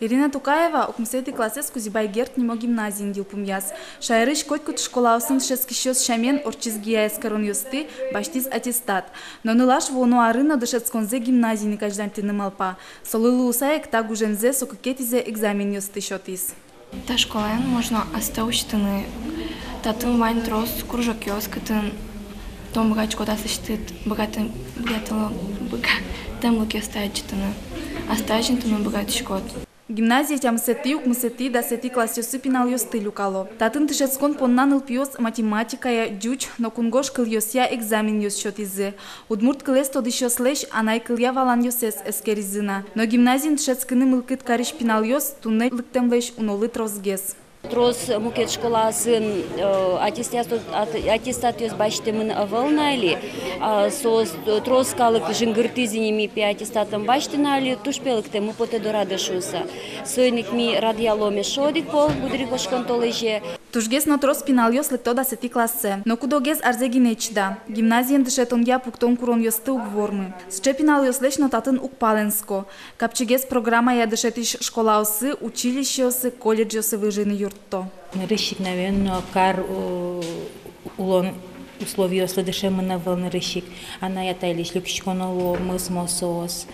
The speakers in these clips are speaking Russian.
Ирина Тукаева укмсети класses кузибай герт нимо гимназиин дилпумяс. Шайрыш котькут школаусын шескишёс шамен орчизгия эскарон ёсты баштиз аттестат. Но нылаш вону арына дышецконзе гимназини каждантины малпа. Солылу усаек тагужензе сокукетизе экзамен ёсты шотис. Та школен можно остаущитыны. Татын вайн трос кружок ёскатын. Том богачко да сыштыт богатым луки остаючитыны. Остаючитыны богатышкот. Гимназия тямсети укмсети да сети классёсы пинал ёсты люкало. Татын тышецкон поннан ылпиёс математикая дюч, но кунгош кыл ёсья экзамен ёс шотизе. Удмурт кылес тодышёс леш, анай кылья валан ёсес эскеризына. Но гимназиин тышецкыны мылкыт кариш пинал ёс, тунне лыктем леш унолы трозгес. Трос мукет школасын аттестат ёс баштемын авылнайли, трос калык жингыртызинеми пи аттестатом баштинали, тушпелыктем мупоте дорадышуса. Сойник ми радиаломе шодик пол, будри кошкон толыже. Тушгес но трос пинал ёс лыкто да сети классе. Но кудогез арзеги нечда. Гимназиен дышетон я пуктон курон ёсты угвормы. Счепинал ёс леш но татын укпаленско. Капчегез программа я дышетиш школаусы, училище ёсы, колледж ёсы выжины юрт. Рыщик, наверное, кар улон условия следующего на волны рыщик. Она я тайлиш люкшконоло мыс мосос.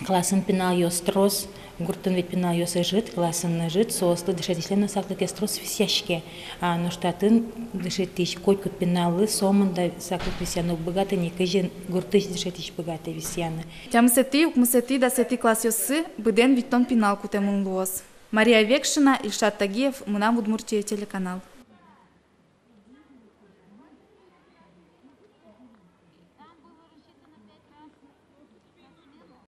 Классен пинал ёс трос. Гуртон ведь пинал ёс жит, классен жит сос. Дышать если на саклыке трос висящке. Но штатын дышать тысяч котькут пиналы соманда саклык висяну богатый не кажен гуртыш дышать тысяч богатый висяны. Тямсети укмсети да сети класс ёсы быден витон пинал кутемун луос. Мария Векшина, Ильшат Тагиев, Мунам Удмуртия, телеканал.